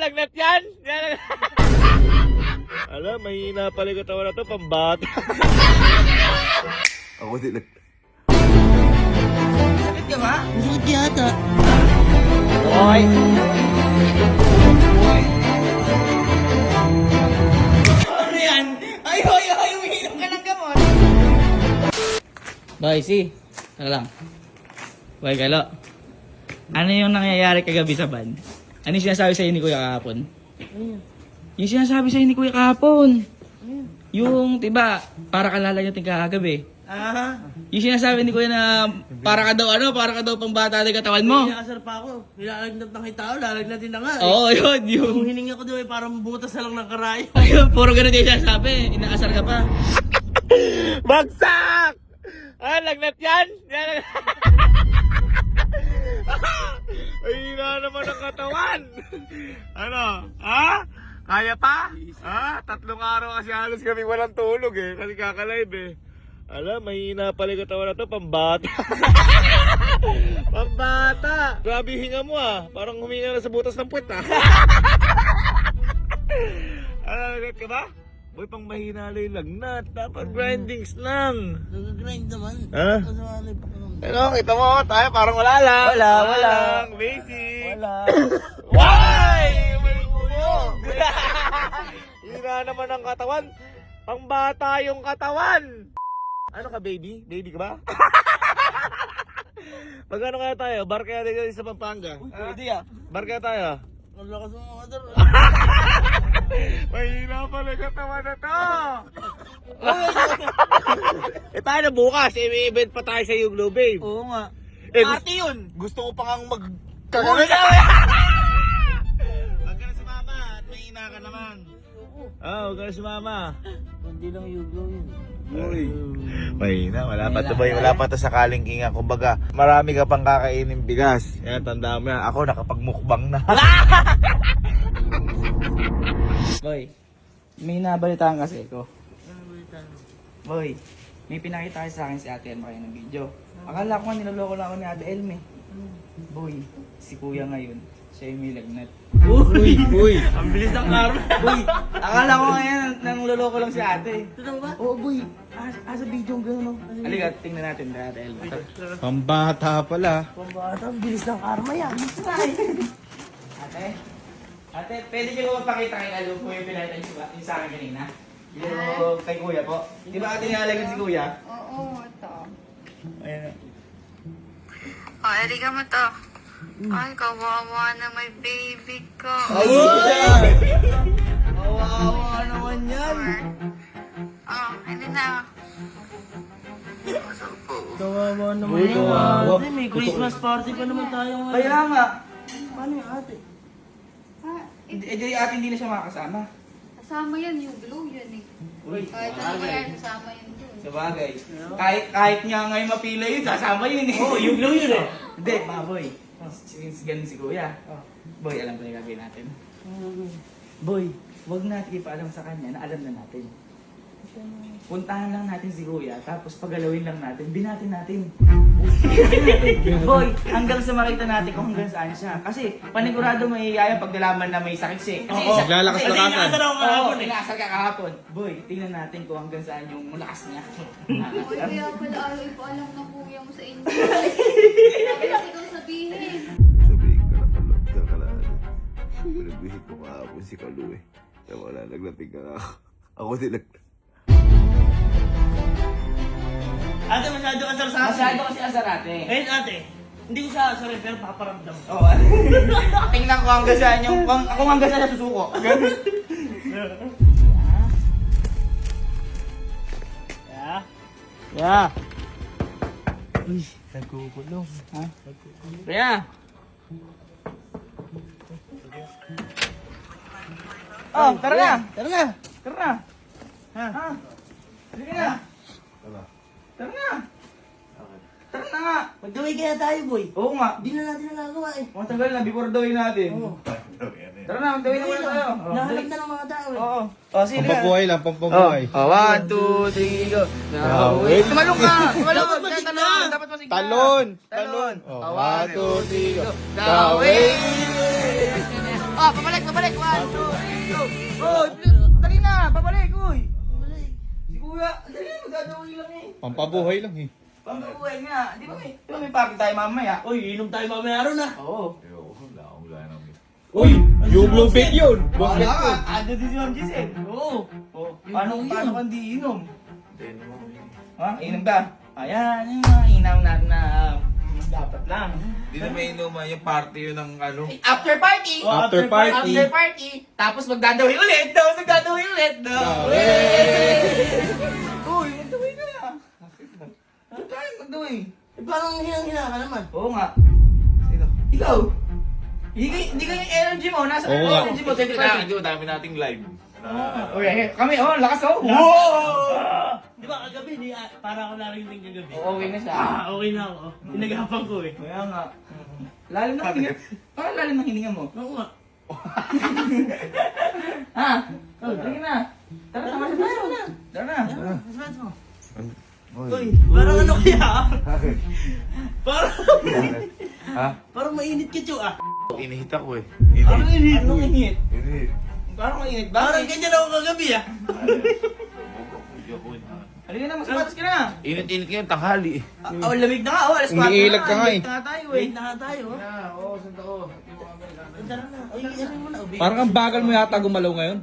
lagnat yan! Alam, mahina pala yung katawan na to, pambata. Ako din nag... Sakit ka ba? Masakit yata. Okay. Ano yan? Ay, umiinom ka ng gamot. Boy, ano lang. Boy, Kalo. Ano yung nangyayari kagabi sa van? Ano yung sinasabi sa'yo ni Kuya kahapon? Yung sinasabi sa'yo ni Kuya kahapon. Yung, diba, para kalala niyo ting kagabi. Ah, Yung sinasabi ni Kuya na para ka daw pang bata ng katawan mo. inaasar pa ako. Nilalagnat ng tao, lalagnatin na nga. Oo, yun, yung. Yung hininga ko daw ay parang butas na lang ng karayo. Ayun, puro ganun yung sinasabi. Inaasar ka pa. Bagsak! Ah, lagnat yan! Ay, na naman ang katawan! Ano? Ha? Kaya pa? Ha? 3 araw kasi halos kami walang tulog eh. Kasi kakalive eh. Alam, mahina pala yung katawan na to, pambata. Pambata! Grabe yung hinga mo ah. Parang huminga na sa butas ng puwet ah. Lagnat ka ba? Boy, pang mahina lang yung lagnat. Dapat grindings lang. Nag-grind naman. Ha? Kasama pa ko. Ano, kita mo, tayo parang wala lang. Wala. lang, basic. Wala. Why? May ulog. Hina naman ang katawan. Pangbata yung katawan. Ano ka, baby? Baby ka ba? Magkano kaya tayo? Bar kaya tayo sa Pampanga? Pwede ah. Bar kaya tayo? Ang lakas mo mga dar. Mahina pala yung katawan na to. Tayo na bukas. May event pa tayo sa Yuglo, babe. Oo nga. Party yun. Gusto ko pa kang magkagalit. Huwag ka na sumama at may ina ka naman. Huwag ka na sumama. Hindi lang yuglo yun. Uy. Mahina, wala pa to sa kalingkinga. Kumbaga, marami ka pang kakainin bigas. Yan, tandaan mo yan. Ako nakapagmukbang na. Boy, may nabalitaan kasi ko. Boy, may pinakita kasi sa akin si Ate Elma kayo ng video. Akala ko nga niloloko lang ako ni Ate Elma eh. Boy, si Kuya ngayon, siya yung may lagnat. Uy. Ang bilis ng karma. Boy, akala ko ngayon nang loloko lang si Ate. Totoo ba? Oo boy, sa video ang gano'n. Halika, tingnan natin kay Ate Elma. Pambata pala. Pambata, ang bilis ng karma yan. Ate, pwede niyo magpakita kay Alo po yung pinalitan yung sa akin kanina? Yung kay Kuya po. Di ba ate nilalagan si Kuya? Oo, ito. Ayan. O, erika mo to. Ay, kawawa na may baby ko. Kawawa naman yan. Oh, hindi na. Kawawa naman Uy, yan. kawawa. Ate, may Christmas party pa naman tayo ngayon. Kaya nga. Paano yung ate? Di ate hindi na siya makakasama. Kasama yan, yung glue yan eh. Uy, Kahit ano ba yan, kasama yan dun. sa bagay. Kahit nga ngayon mapila yun, sasama yun eh. Oo, yung blue yun eh. Hindi, mga boy. Since ganun si Kuya. Boy, alam ko yung gagawin natin. Boy, wag natin ipaalam sa kanya na alam na natin. Puntahan lang natin si Kuya, tapos pagalawin lang natin, binatin natin. Boy, hanggang sa makita natin kung hanggang saan siya. Kasi panigurado mo iyaya pag nalaman na may sakit siya. Kasi Maglalakas Kasi inaasar ako kahapon eh. inaasar ka kahapon. Boy, tingnan natin kung hanggang saan yung lakas niya. Uy, kaya pala ayaw ipaalam na kuya mo sa inyo. Sabi natin ikaw sabihin. Sabihin ka na kalot ka kalaan. Pinagbihit ko kahapon si Kalu eh. Kaya wala, naglating ka na ako. Ako din nag... Ate, masyado asar sa akin. Masyado kasi asar ate. Ngayon ate, hindi ko siya asarin pero paparamdam. Oo. Tingnan ko hanggang saan yung, kung hanggang saan nasusuko. Yeah. Uy, nagkukulong. Ha? Kaya. Oh, tara na. Tara na. Tara na. Ha? Ha? Sige na. Tara na. Tara na nga. Mag-gawin kaya tayo, boy. Oo nga. Hindi na natin nagagawa eh. Matagal na before dawin natin. Oo. Tara na, magdawin na muna tayo. Nahanap na ng mga tao eh. Oo. Oh, sige. Pampabuhay lang, pampabuhay. 1, 2, 3, go. wait. Tumalong ka. Tumalong. Dapat masigla. Talon. Dapat masigla. Talon. Talon. Oh, 1, 2, 3, go. Dawin. Oh, pabalik. 1, 2, 3, go. Oh, dali na, pabalik, uy. Si kuya, dali, magdadawin lang eh. Pampabuhay lang eh. Pambuhay nga. Di ba may party tayo mamaya? Uy, inom tayo mamaya ron ah. Oo. Wala naman. Uy, yung Bluebit yun. Wala ka, ando din si Ma'am Giselle. Oo. Oh, paano kang di inom? Hindi naman. Ha? Inom ka? Ayan, yung mga inaw natin na dapat lang. Hindi na may inuman yung party yun ng ano. After party! Oh, After party. After party! Tapos magdadawin ulit! Uy, magdawin na! Ano tayo magdawin? Eh, parang hinang-hina ka naman. Oo nga. Sino? Ikaw! Hindi ka yung energy mo. Nasa Oo nga. energy mo, 20%. Hindi mo dami nating live. Okay, kami, lakas oh! Wow! Di ba kagabi, para ako narinig kagabi. Okay na siya. Okay na ako. Pinagapang ko eh. Kaya nga. Lalim ng hininga. Parang lalim ng hininga mo. Oo nga. Ha? Oh, dali na. Tara, tama sa tayo. Tara na. Uy, parang ano kaya? Parang, Ha? parang mainit ka, Chu ah. Inihit ako eh. Anong init? Anong init? Inihit. Parang mainit ba? Parang ganyan ako kagabi ah. Halika na, magsapatos ka na. Init-init ngayon, tanghali. Oh, lamig na nga. Oh, alas 4 na. Umiilag ka nga eh. Lamig na tayo eh. Wait na nga tayo. Oo, sanda ko. Tara na. Ay, ano mo na. Ubi. Parang ang bagal mo yata gumalaw ngayon.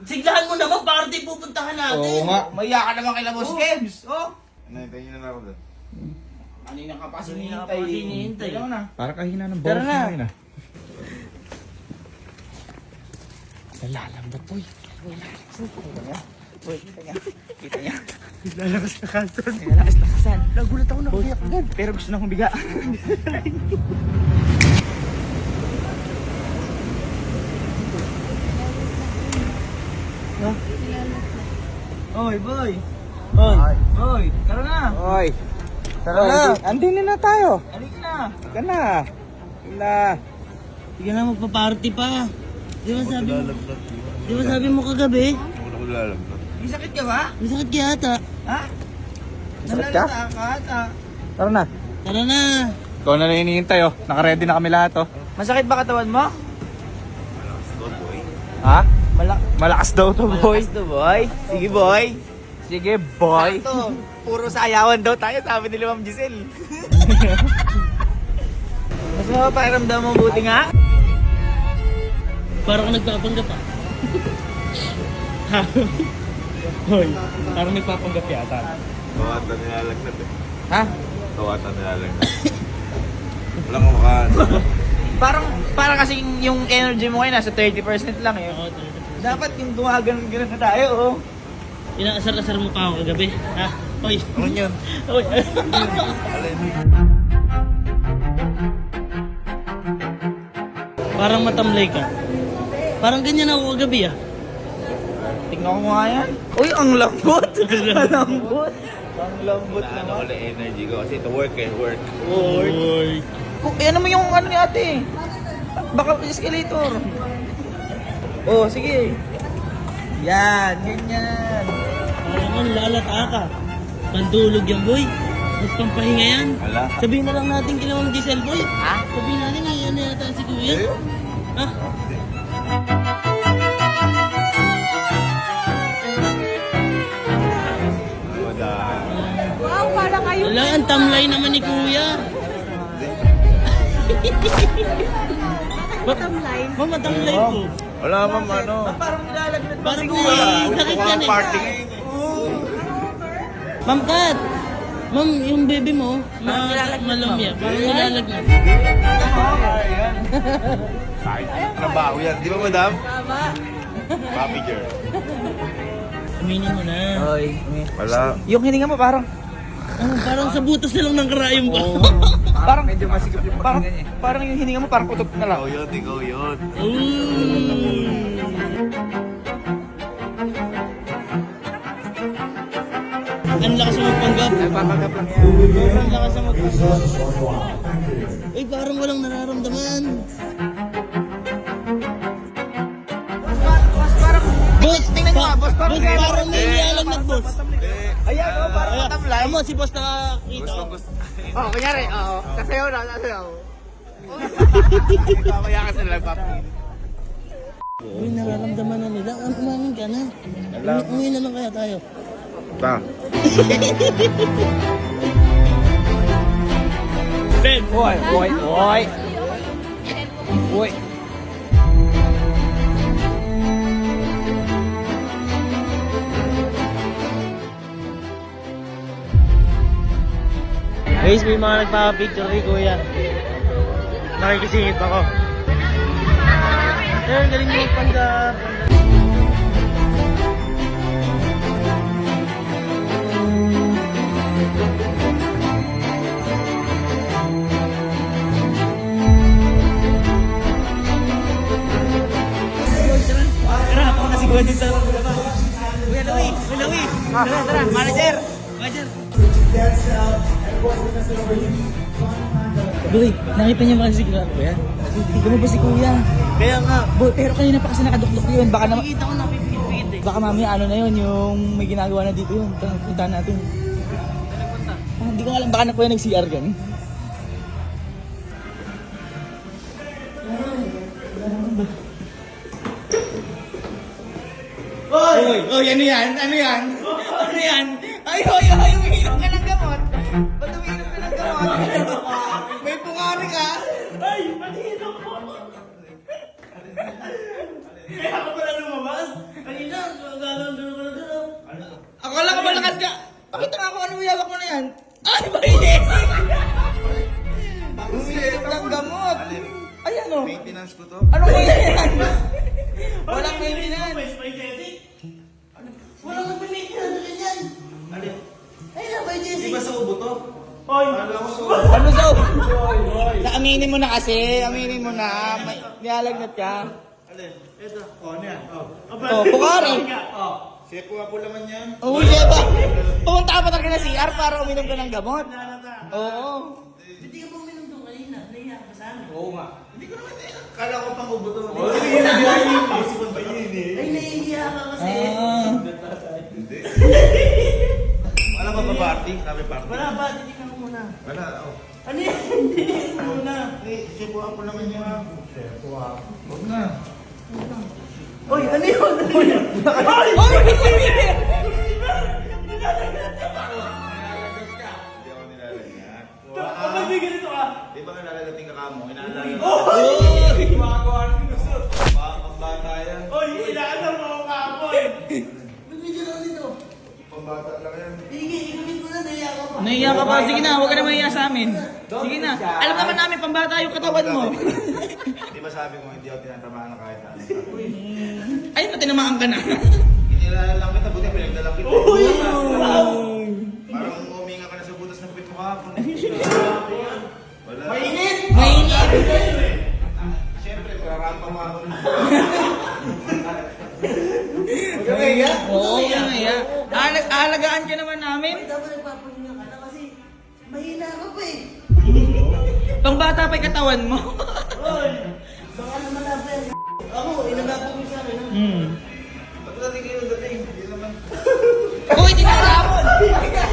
Siglahan mo naman, party pupuntahan natin. Oo nga. Maya ka naman kay Lamos Kebs. Oh. Nahintayin nyo na ako doon. Kanina ka pa Kanina ka sinihintay. pa sinihintay. Dali mo na. Parang kahina ng Tara boss na. ngayon ah. Nalalambot boy. Boy, kita niya. Kita niya. Lalakas na kanton. Lalakas lakasan. Nagulat ako na kuya. Pero gusto na humiga. Oy, boy. Oy, tara na. Oy. Tara na. Andin na tayo. Halika na. Ka na. Na. Sige na, magpa-party pa. Di ba sabi mo kagabi? Ako lalagnan. May sakit ka ba? May sakit kaya ata. Ha? Sakit ka? Nalalata ka ata. Tara na. Tara na. Ikaw na lang hinihintay oh. Naka-ready na kami lahat oh. Masakit ba katawan mo? Ha? Malakas daw to boy. Malakas to, boy. Sige, boy. Sige boy. Sakto. Puro sayawan daw tayo, sabi ni Ma'am Giselle. Mas mapapakiramdam mo buti nga? Parang ka nagpapanggap ah. Hoy. Parang nagpapanggap yata. Kawatan nilalagnat eh. Ha? Kawatan nilalagnat. Walang kumakaan. Parang kasi yung energy mo ngayon nasa 30% lang eh. Oo, talaga. Dapat yung gumagano'n na tayo, oh. Inaasar-asar mo pa ako kagabi. Ha? Hoy. Ano yun? Hoy. Parang matamlay ka. Parang ganyan ako kagabi ah. Tignan ko nga yan. Uy, ang lambot! Ang lambot! Ang lambot Ano naman. ulit energy ko kasi ito work eh, work. Hoy. Ano mo yung ano ni ate? Baka escalator. Oh, sige. Yan, ganyan. Parang ang lalata ka. Pandulog yan, boy. Huwag pang pahinga yan. Wala. Sabihin na lang natin kay Ma'am Giselle, boy. Ha? Sabihin natin na yan yata si Kuya. Eh? Ha? Wala, ang tamlay naman ni Kuya. Matamlay? Matamlay po. Wala ma'am ano. Parang nilalagnat ba Parang si may Kuya? sakit yan eh. Party ngayon eh. Ma'am Kat! Ma'am, yung baby mo, nilalaglag, malumya. ma'am. Parang nilalagnat. Kahit trabaho yan. Di ba madam? Tama. Papi girl. Aminin mo na. Oy, Wala. yung hininga mo parang Parang sa butas na lang ng karayom ko. parang medyo masigap yung parang yung hininga mo parang putok na lang. Ikaw yun, ikaw yun. Ang lakas mo magpanggap. Papanggap lang yan. Ang lakas mo magpanggap. Ay, parang walang nararamdaman. Boss, Tingnan nyo nga, boss, boss, parang may nilalag na boss. Ayan, oh, parang Ayan, matamlay. mo si boss nakakita. Gusto. Oh, kunyari, oo. Kasayaw na, kasayaw. Mamaya ka sila nagpapakinig. Uy, nararamdaman na nila. Umamin ka na. Umuwi na lang kaya tayo. Ta. Oy, oy, oy. Oy. Guys, may mga nagpapapicture kay Kuya. Nakikisingit ako. Pero galing mo panda. Tara, ako na siguro dito. Kuya Louie, Kuya Louie. Tara, tara, manager. Manager. Boy, nakita niyo ba si Kuya? Hindi mo ba si Kuya? Kaya nga. Boy, pero kanina pa kasi nakaduklok yun. Baka naman, Nakikita ko napipikit-pikit eh. baka mamaya ano na yun, yung may ginagawa na dito yun. Puntahan natin. Hindi ko alam, baka na Kuya nag-CR gan. Oy! Oy, ano yan? Ano yan? Ano yan? Ay, oy, oy, umiinom ka ng gamot. Ba't umiinom ka ng gamot? May pungari ka? Ay, pag-inom ko. Kaya ako pala lumabas? Kanina, gano'n. Akala ko malakas ka. Pakita nga ako ano yawak mo na yan. Ay, mainit! Umiinom ng gamot. Ay, ano? Maintenance ko to. Ano ba yan? Walang maintenance. Wala kang pinitin na ganyan. Ay, na ba, Jesse? Di ba sa ubo to? Ano so? Aminin mo na kasi. Aminin mo na. Niyalagnat ka. Ito. Oh, ano yan? Oh. Oh, pukari. Sepo nga po laman yan. Oh, Sheba. Pumunta ka pa talaga na CR para uminom ka ng gamot. Oo. Hindi ka ba uminom doon kanina? Nahiya ka sa amin. Oo nga. Hindi ko naman kala ko pang ubo to. Ay, nahihiya ka kasi. Hindi. Wala ba party? Sabi party? Wala ba? Titignan ko muna. Wala. Oh. Ano yan? Titignan ko muna. Sepo nga po laman yan. Sepo nga. Huwag na. Uy, ano yun? Ano yun? Ay! Hindi ako nilalagyan. Kapag may ganito ka? Di ba nga nalagating ka kamo? Inaalagyan. Oy! Pambata yan. Inaasar mo ako kapoy. Bibigyan ako dito. Pambata lang yan. Sige, ikamit mo na. Nahiya ka pa. Naiya ka pa. Sige na, huwag ka na mahiya sa amin. Sige na. Alam naman namin, pambata yung katawan mo. Di ba sabi mo hindi ako tinatamaan ng kahit ano? Ay, patinamaan ka na. Inilala lang kita, buti pinagdalang kita. Parang uminga ka na sa butas ng pito kahapon. Wala. Mainit! Siyempre, pararampa mo ako. Oo, kaya. Aalagaan ka naman namin. Dapat nagpapahinga ka na kasi mahina ka pa eh. Pangbata pa yung katawan mo. Baka naman natin. Ako, inagapag mo sa akin. Ha? Ba't natin kayo dating? Hindi naman. Uy, tinatapon! Kaya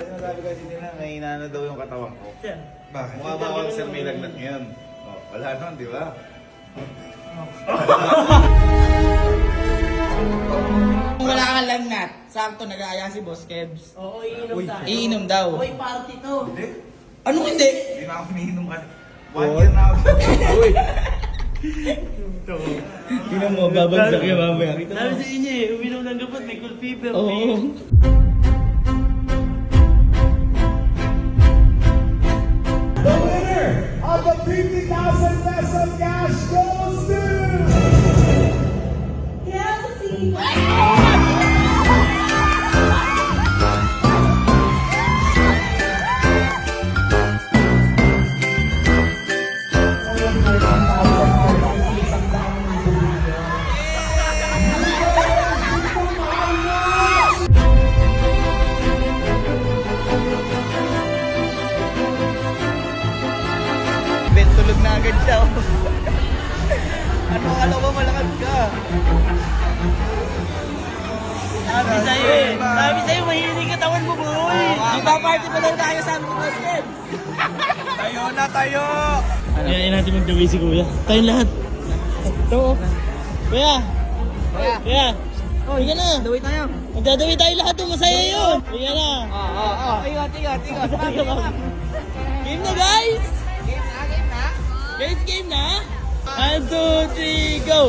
sinasabi kasi nila, may inana daw yung katawan ko. Bakit? Mukha ba ako sir may lagnat ngayon? Oh, wala naman, di ba? Kung wala kang lagnat, sakto nag-aaya si Boss Kebs. Oo, iinom tayo. Iinom daw. Uy, party to. Hindi. Ano hindi? Hindi na ako iniinom kasi. 1 year na ako. Uy! Tingnan mo, babagsak yung mamaya. Sabi sa inyo eh, uminom ng gapat, may cool fever. Oo. The winner of the 50,000 peso cash goes to Kelsey! Ben, tulog na agad siya. Ano, alam ko malakas ka. Sabi sa'yo eh. Sabi sa'yo, mahilig katawan mo, boy. Ipaparty pa daw tayo sa amin, boss Ken. Tayo na tayo! Kaya natin magdaway si Kuya. Tayong lahat. Ito. Kuya. Kuya. Higa na. Daway tayo. Magdadaway tayo lahat. Masaya yun. Higa na. Ingat. Game na, guys. Guys, game na. 1, 2, 3, go.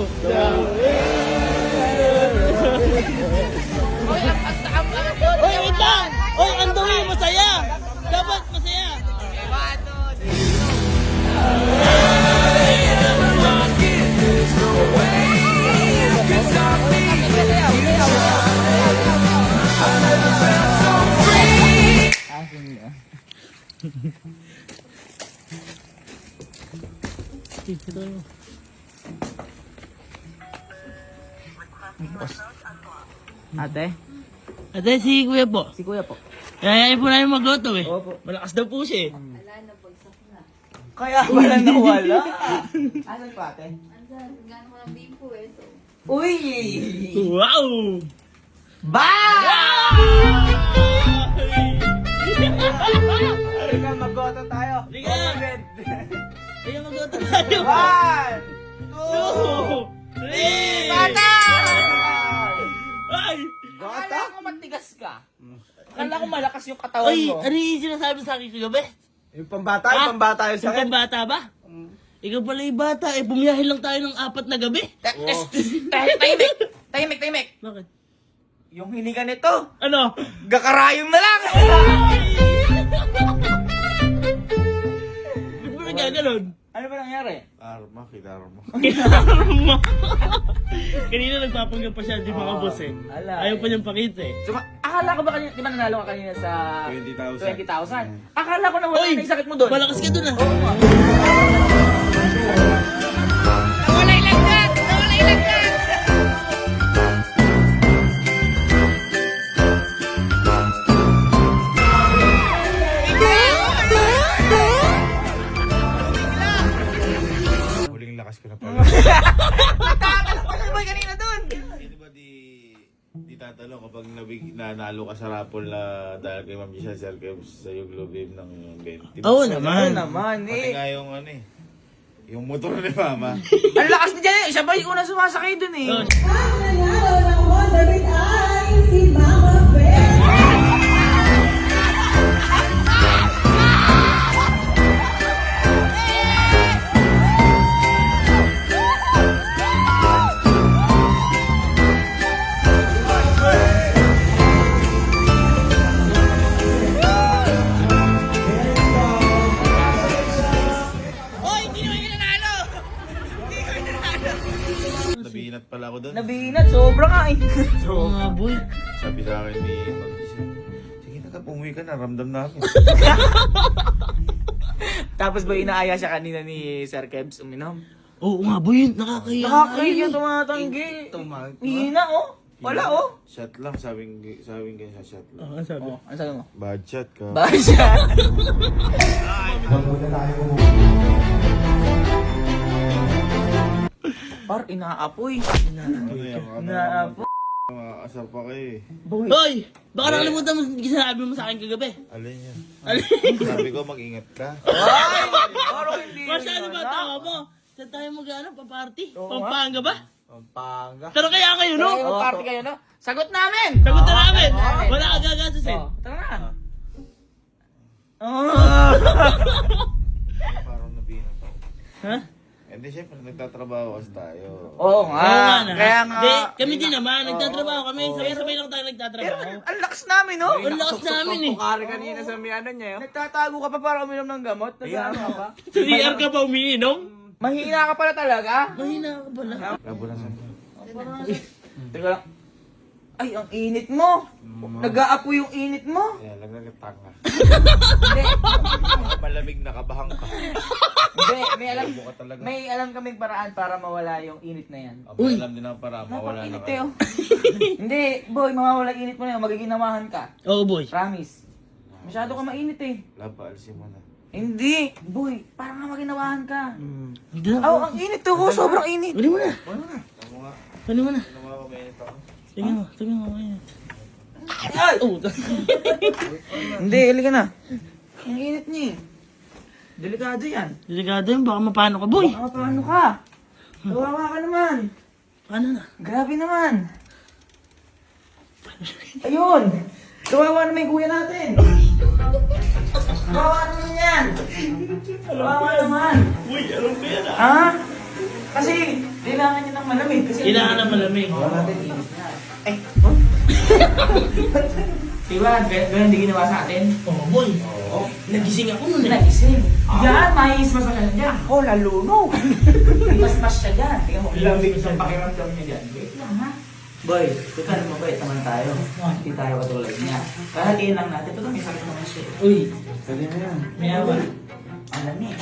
Oy, wait lang. Oy, ang daway, masaya. Dapat masaya. Ate? Ate, si Kuya po. Si Kuya po. Kaya po namin magluto eh. Opo. Malakas daw po siya eh. Kaya pala nawala. Asan pa ate? Andyan, gano'n ko ng bimpo eh. So, Uy! Wow! Ba! Halika, mag-goto tayo. Halika. Red. Kaya magluto tayo. 1, 2, 3! Bata! Ay! Akala ko matigas ka. Akala ko malakas yung katawan Ay, mo. ano yung sinasabi sa akin kagabi? Yung pambata, yung pambata yung Yung sakit. pambata ba? Ikaw pala yung bata eh. Bumiyahe lang tayo ng 4 na gabi. Tahimik. Bakit? Yung hininga nito, Ano? gakarayom na lang. Ba't mo nagaganon? Ano ba nangyari? Arma, kinarma. Kanina nagpapanggap pa siya, di mga boss eh. ala, Ayaw pa niyang pakita eh. Akala ko ba kanina, di ba nanalo ka kanina sa 20,000. 20,000? Akala ko na wala na yung sakit mo doon. Malakas ka dun ah. Oo nga. Huling lakas ko na pala. Natatalak pa siya boy kanina doon. Hindi ba di tatanong kapag nanalo ka sa raffle na dahil kay Ma'am Giselle Serkems sa yung Globim ng 20. Oo Ano naman. naman Pati eh. nga yung ano eh. Yung motor ni Mama. Ang lakas ni Jenny. Siya ba yung una sumasakay doon eh. Oh. Nanalo ng Honda Red Eye, si Mama Bear! Nabinat pala ako doon. Nabinat. Sobra nga eh. Oo nga boy. Sabi sa akin ni Ma'am Giselle, sige na ka, umuwi ka na, ramdam namin. Tapos ba inaaya siya kanina ni Sir Kebs uminom? Oo nga boy, nakakahiya. Nakakahiya tumatanggi. Hina oh. Wala oh. Shot lang, sabing ganyan sa shot lang. Oo, sabi. Oh, ano sabi mo? Bad shot ka. Ba siya? Par, inaapoy. Ano yan? Inaapoy. Makakasar pa kayo eh. Hoy! Baka nakalimutan mo sinabi mo sa akin kagabi. Alin yan? Alin? Sabi ko, mag-ingat ka. Ay! Parang hindi. Masyado yun, ba ah. tawa mo? Saan tayo mag-ano? Pa-party? Oo nga. Pampanga ba? Pampanga. Pero kaya ngayon, no? Kaya mag-party kayo, no? Sagot namin! Sagot na namin! sagot namin. Wala ka gagasusin. Oh, tara na. Parang nabinat ako. Ha? Hindi, syempre, nagtatrabaho kasi tayo. Oo Oo nga na. Kaya nga. Di, kami din naman, nagtatrabaho kami. Sabay-sabay lang tayo Pero nagtatrabaho. ang lakas namin, no? Ang lakas namin eh. Pukari kanina sa miyanan niya yun. Nagtatago ka pa para uminom ng gamot? Nag-ano ka pa? Sa DR ka pa umiinom? Mahina ka pala talaga? Mahina ka pala. Labo na sa Teka lang. Ay, ang init mo. Nag-aapoy yung init mo. Kaya lang nagtanga. Hindi. Malamig na kabahang ka. Hindi, Buka talaga. may alam kaming paraan para mawala yung init na yan. Uy! Alam din ang para mawala na Napakainit eh, oh. Hindi, boy, mawawala yung init mo na yun. Magiginawahan ka. Oo, boy. Promise. Masyado ka mainit eh. Laba, alisin mo na. Hindi, boy, parang nga maginawahan ka. Hindi na. Oh, ang init to, oh, sobrang init. Kunin mo na. Tama nga. Kunin mo na. Ano mga kumainit ako? Tingnan mo. Ayan. Ay! Oh, Hindi, halika na. Ang init niya eh. Delikado yan. delikado yun. Baka mapano ka, boy. Paano ka? Kawawa ka naman. Paano na? Grabe naman. Ayun. Kawawa naman yung kuya natin. Kawawa naman yan. Kawawa naman. Uy, alam ko yan Ha? Kasi kailangan niya ng malamig. Kasi Kailangan ng malamig. Wala natin init na. Ay, oh? Diba, ganun din ginawa sa atin? Oh, boy. Nagising ako nun eh. Nagising. Yan, mais mas maganda dyan. Oh, laluno. Mas siya dyan. Tingnan mo, lamig sa pakiramdam niya dyan. Wait lang ha. Boy, total mabait naman tayo. Hindi tayo katulad niya. Karatiin lang natin. Total may sakit naman siya. Uy, Sabi mo yan. may awa. Alam niya.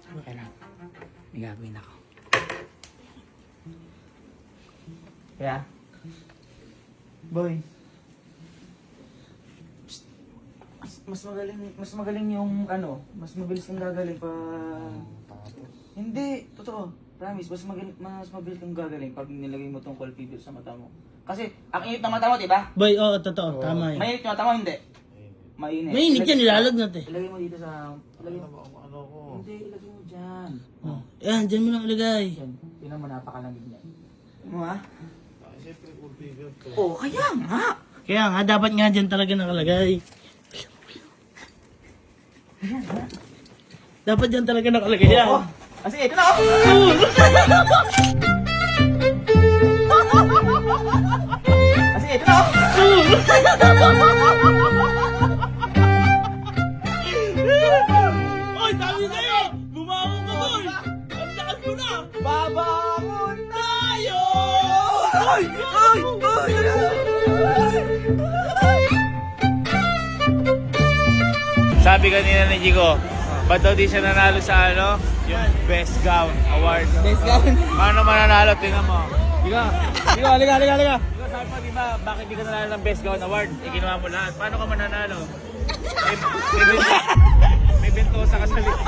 Okay lang. May gagawin ako. Kaya? Boy. Mas magaling yung ano, mas mabilis kang gagaling pa... Hindi, totoo. Promise, mas mabilis kang gagaling pag nilagay mo tong cold fever sa mata mo. Kasi, ang init ng mata mo, diba? Boy, oo, totoo. Tama yun. Mainit yung mata mo, hindi. Mainit. Mainit yan, nilalagnat eh. Ilagay mo dito sa... Ilagay mo. Hindi, ilagay mo dyan. Oh. Yan, dyan mo lang ilagay. Yan, yun ang napakalamig niya. Mo ha? Oo, kaya nga. Kaya nga, dapat nga dyan talaga nakalagay. Dapat dyan talaga nakalagay yan. Oh, kasi ito na ako. Kasi ito na ako. Oy, sabi sa'yo! Bumangon ka, boy! Ang lakas mo na! Babangon Tayo! Ay! Ay! Sabi kanina ni Jigo, ba't daw di siya nanalo sa ano? Yung Best Gown Award. Best gown. Paano mananalo? Tingnan mo. Liga, liga. Jigo, sabi mo, di ba, bakit di ka nanalo ng Best Gown Award? Ginawa mo lahat. Paano ka mananalo? May bintosa ka sa likod.